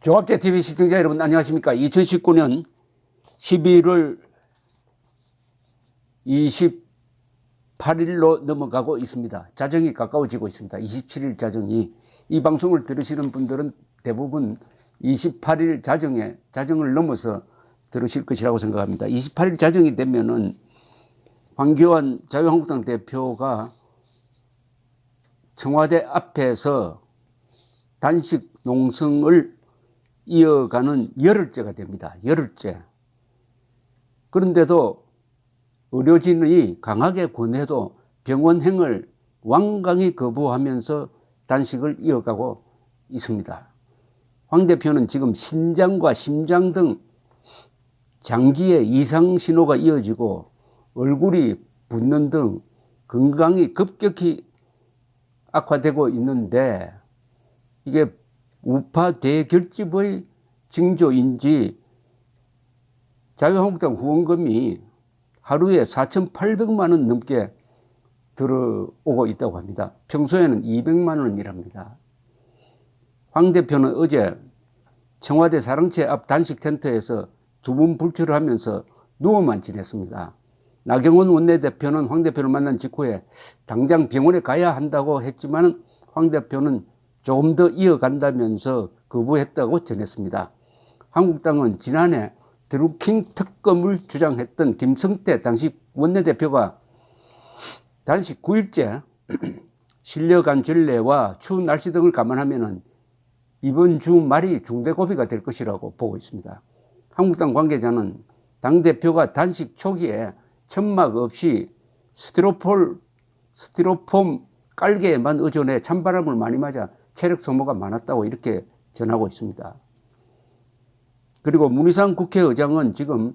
조합제TV 시청자 여러분 안녕하십니까. 2019년 11월 28일로 넘어가고 있습니다. 자정이 가까워지고 있습니다. 27일 자정이. 이 방송을 들으시는 분들은 대부분 28일 자정을 넘어서 들으실 것이라고 생각합니다. 28일 자정이 되면은 황교안 자유한국당 대표가 청와대 앞에서 단식 농성을 이어가는 열흘째가 됩니다. 열흘째. 그런데도 의료진이 강하게 권해도 병원행을 완강히 거부하면서 단식을 이어가고 있습니다. 황 대표는 지금 신장과 심장 등 장기에 이상 신호가 이어지고 얼굴이 붓는 등 건강이 급격히 악화되고 있는데 이게 우파 대결집의 징조인지 자유한국당 후원금이 하루에 4,800만 원 넘게 들어오고 있다고 합니다. 평소에는 200만 원이랍니다. 황 대표는 어제 청와대 사랑채 앞 단식 텐트에서 두 번 불출을 하면서 누워만 지냈습니다. 나경원 원내대표는 황 대표를 만난 직후에 당장 병원에 가야 한다고 했지만 황 대표는 조금 더 이어간다면서 거부했다고 전했습니다. 한국당은 지난해 드루킹 특검을 주장했던 김성태 당시 원내대표가 단식 9일째 실려간 전례와 추운 날씨 등을 감안하면 이번 주 말이 중대고비가 될 것이라고 보고 있습니다. 한국당 관계자는 당대표가 단식 초기에 천막 없이 스티로폼 깔개에만 의존해 찬바람을 많이 맞아 체력 소모가 많았다고 이렇게 전하고 있습니다. 그리고 문희상 국회의장은 지금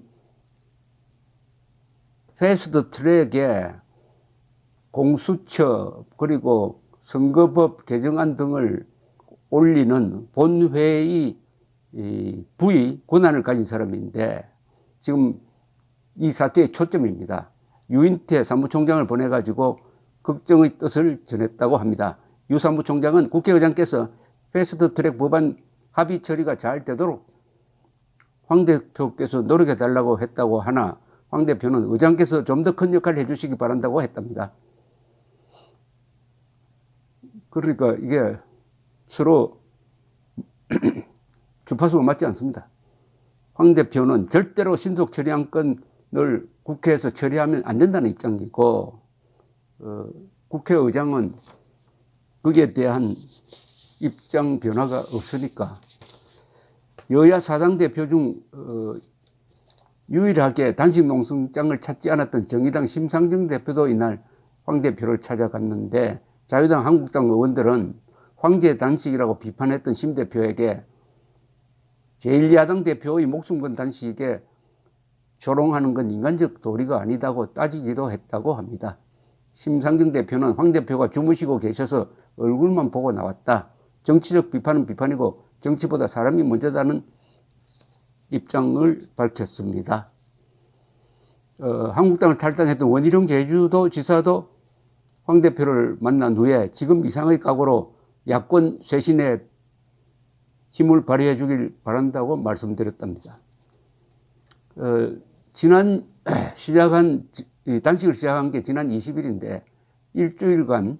패스트트랙에 공수처 그리고 선거법 개정안 등을 올리는 본회의 부의 권한을 가진 사람인데 지금 이 사태의 초점입니다. 유인태 사무총장을 보내가지고 걱정의 뜻을 전했다고 합니다. 유 사무총장은 국회의장께서 패스트트랙 법안 합의 처리가 잘 되도록 황 대표께서 노력해달라고 했다고 하나 황 대표는 의장께서 좀 더 큰 역할을 해주시기 바란다고 했답니다. 그러니까 이게 서로 주파수가 맞지 않습니다. 황 대표는 절대로 신속 처리한 건을 국회에서 처리하면 안 된다는 입장이고 국회의장은 거기에 대한 입장 변화가 없으니까 여야 사당 대표 중 유일하게 단식 농성장을 찾지 않았던 정의당 심상정 대표도 이날 황 대표를 찾아갔는데 자유당 한국당 의원들은 황제 단식이라고 비판했던 심 대표에게 제1야당 대표의 목숨 건 단식에 조롱하는 건 인간적 도리가 아니다고 따지기도 했다고 합니다. 심상정 대표는 황 대표가 주무시고 계셔서 얼굴만 보고 나왔다. 정치적 비판은 비판이고 정치보다 사람이 먼저다는 입장을 밝혔습니다. 한국당을 탈당했던 원희룡 제주도 지사도 황 대표를 만난 후에 지금 이상의 각오로 야권 쇄신에 힘을 발휘해 주길 바란다고 말씀드렸답니다. 단식을 시작한 게 지난 20일인데 일주일간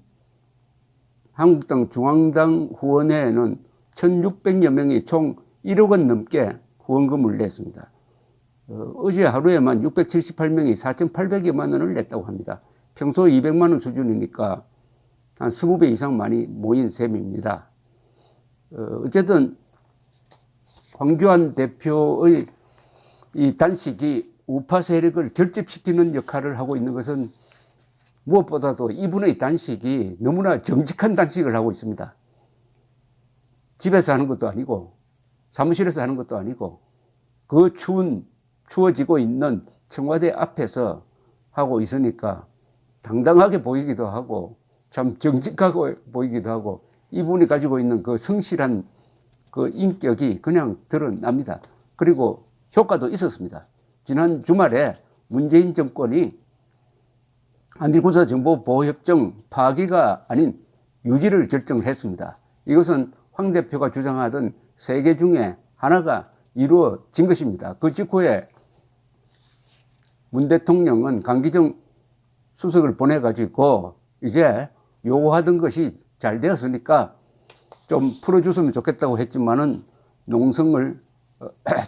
한국당 중앙당 후원회에는 1,600여 명이 총 1억 원 넘게 후원금을 냈습니다. 어제 하루에만 678명이 4,800여만 원을 냈다고 합니다. 평소 200만 원 수준이니까 한 20배 이상 많이 모인 셈입니다. 어쨌든 황교안 대표의 이 단식이 우파 세력을 결집시키는 역할을 하고 있는 것은 무엇보다도 이분의 단식이 너무나 정직한 단식을 하고 있습니다. 집에서 하는 것도 아니고 사무실에서 하는 것도 아니고 그 추워지고 있는 청와대 앞에서 하고 있으니까 당당하게 보이기도 하고 참 정직하게 보이기도 하고 이분이 가지고 있는 그 성실한 그 인격이 그냥 드러납니다. 그리고 효과도 있었습니다. 지난 주말에 문재인 정권이 한일군사정보보호협정 파기가 아닌 유지를 결정을 했습니다. 이것은 황 대표가 주장하던 세 개 중에 하나가 이루어진 것입니다. 그 직후에 문 대통령은 강기정 수석을 보내가지고 이제 요구하던 것이 잘 되었으니까 좀 풀어줬으면 좋겠다고 했지만은 농성을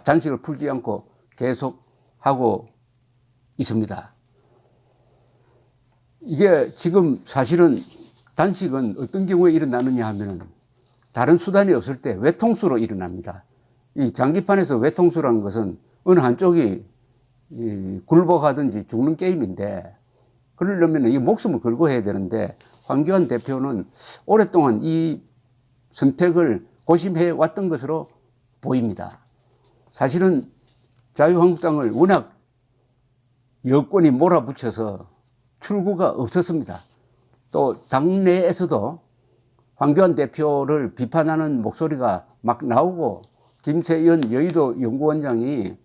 단식을 풀지 않고 계속 하고 있습니다. 이게 지금 사실은 단식은 어떤 경우에 일어나느냐 하면은 다른 수단이 없을 때 외통수로 일어납니다. 이 장기판에서 외통수라는 것은 어느 한쪽이 굴복하든지 죽는 게임인데, 그러려면 이 목숨을 걸고 해야 되는데 황교안 대표는 오랫동안 이 선택을 고심해 왔던 것으로 보입니다. 사실은 자유한국당을 워낙 여권이 몰아붙여서 출구가 없었습니다. 또 당내에서도 황교안 대표를 비판하는 목소리가 막 나오고, 김세연 여의도 연구원장이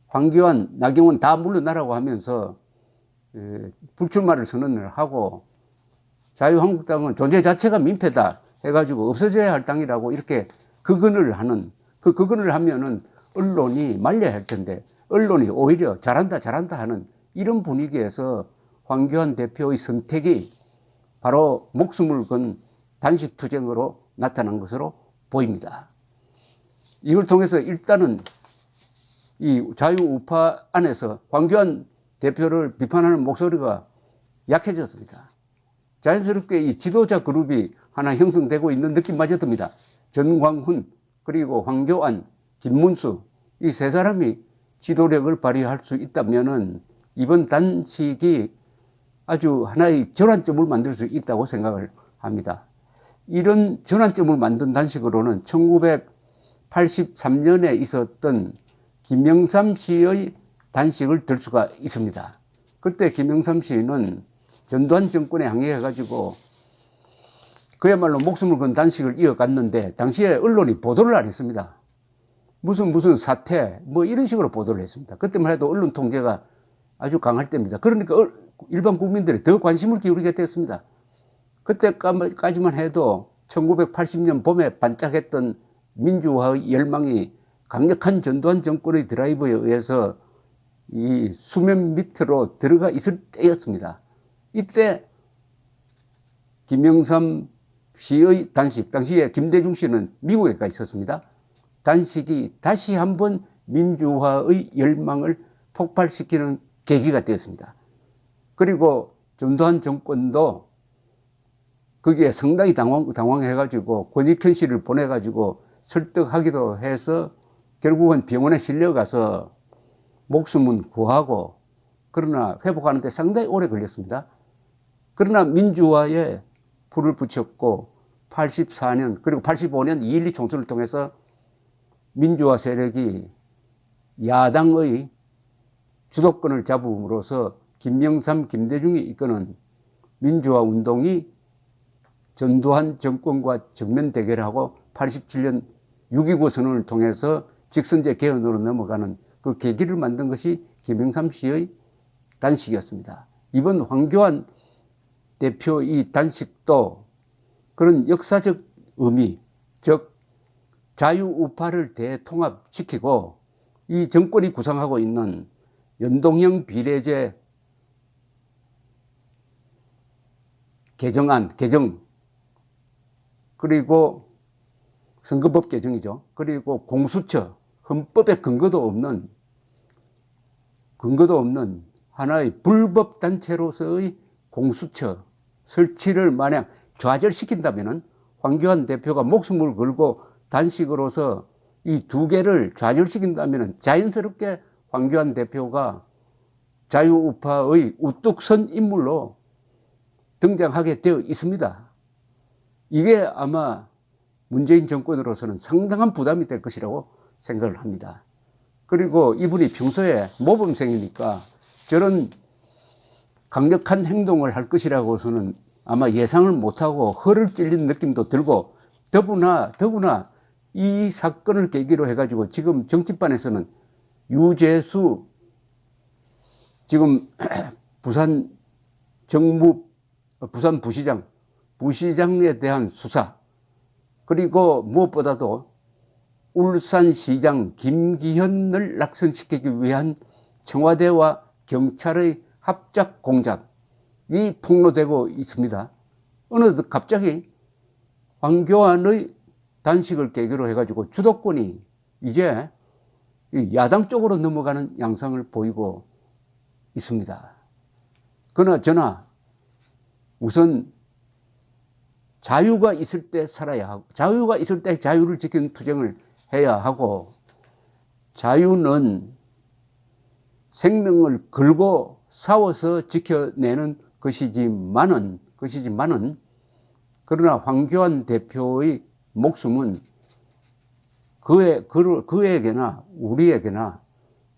황교안, 나경원 다 물러나라고 하면서 불출마를 선언을 하고, 자유한국당은 존재 자체가 민폐다 해가지고 없어져야 할 당이라고 이렇게 극언을 하는, 그 극언을 하면은 언론이 말려야 할 텐데 언론이 오히려 잘한다 잘한다 하는 이런 분위기에서 황교안 대표의 선택이 바로 목숨을 건 단식투쟁으로 나타난 것으로 보입니다. 이걸 통해서 일단은 이 자유우파 안에서 황교안 대표를 비판하는 목소리가 약해졌습니다. 자연스럽게 이 지도자 그룹이 하나 형성되고 있는 느낌마저 듭니다. 전광훈, 그리고 황교안, 김문수, 이 세 사람이 지도력을 발휘할 수 있다면은 이번 단식이 아주 하나의 전환점을 만들 수 있다고 생각을 합니다. 이런 전환점을 만든 단식으로는 1983년에 있었던 김영삼 씨의 단식을 들 수가 있습니다. 그때 김영삼 씨는 전두환 정권에 항의해가지고 그야말로 목숨을 건 단식을 이어갔는데, 당시에 언론이 보도를 안 했습니다. 무슨 사태 뭐 이런 식으로 보도를 했습니다. 그때만 해도 언론 통제가 아주 강할 때입니다. 그러니까 일반 국민들이 더 관심을 기울이게 됐습니다. 그때까지만 해도 1980년 봄에 반짝했던 민주화의 열망이 강력한 전두환 정권의 드라이브에 의해서 이 수면 밑으로 들어가 있을 때였습니다. 이때 김영삼 씨의 단식, 당시에 김대중 씨는 미국에 가 있었습니다. 단식이 다시 한번 민주화의 열망을 폭발시키는 계기가 되었습니다. 그리고 전두환 정권도 거기에 상당히 당황해가지고 권익현 씨를 보내가지고 설득하기도 해서 결국은 병원에 실려가서 목숨은 구하고, 그러나 회복하는 데 상당히 오래 걸렸습니다. 그러나 민주화에 불을 붙였고 84년 그리고 85년 2.12 총선을 통해서 민주화 세력이 야당의 주도권을 잡음으로써 김영삼, 김대중이 이끄는 민주화 운동이 전두환 정권과 정면 대결하고 87년 6.29 선언을 통해서 직선제 개헌으로 넘어가는 그 계기를 만든 것이 김영삼 씨의 단식이었습니다. 이번 황교안 대표 이 단식도 그런 역사적 의미, 즉 자유우파를 대통합시키고 이 정권이 구상하고 있는 연동형 비례제 개정, 그리고 선거법 개정이죠. 그리고 공수처, 헌법에 근거도 없는 하나의 불법 단체로서의 공수처 설치를 만약 좌절시킨다면은, 황교안 대표가 목숨을 걸고 단식으로서 이 두 개를 좌절시킨다면은 자연스럽게 황교안 대표가 자유우파의 우뚝 선 인물로 등장하게 되어 있습니다. 이게 아마 문재인 정권으로서는 상당한 부담이 될 것이라고 생각을 합니다. 그리고 이분이 평소에 모범생이니까 저런 강력한 행동을 할 것이라고서는 아마 예상을 못하고 허를 찔린 느낌도 들고, 더구나 이 사건을 계기로 해가지고 지금 정치판에서는 유재수 지금 부산 부시장에 대한 수사, 그리고 무엇보다도 울산시장 김기현을 낙선시키기 위한 청와대와 경찰의 합작 공작이 폭로되고 있습니다. 어느덧 갑자기 황교안의 단식을 계기로 해가지고 주도권이 이제 야당 쪽으로 넘어가는 양상을 보이고 있습니다. 그나저나 우선 자유가 있을 때 살아야 하고, 자유가 있을 때 자유를 지키는 투쟁을 해야 하고, 자유는 생명을 걸고 싸워서 지켜내는 것이지만은 그러나 황교안 대표의 목숨은 그에게나 우리에게나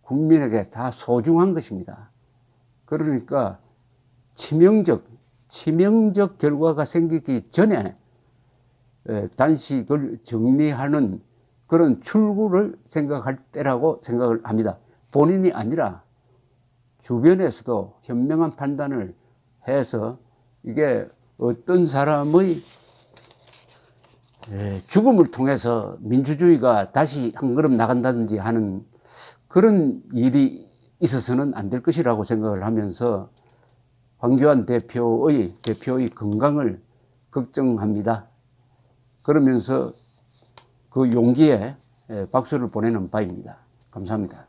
국민에게 다 소중한 것입니다. 그러니까 치명적 결과가 생기기 전에 단식을 정리하는 그런 출구를 생각할 때라고 생각을 합니다. 본인이 아니라 주변에서도 현명한 판단을 해서 이게 어떤 사람의 죽음을 통해서 민주주의가 다시 한 걸음 나간다든지 하는 그런 일이 있어서는 안 될 것이라고 생각을 하면서 황교안 대표의 건강을 걱정합니다. 그러면서 그 용기에 박수를 보내는 바입니다. 감사합니다.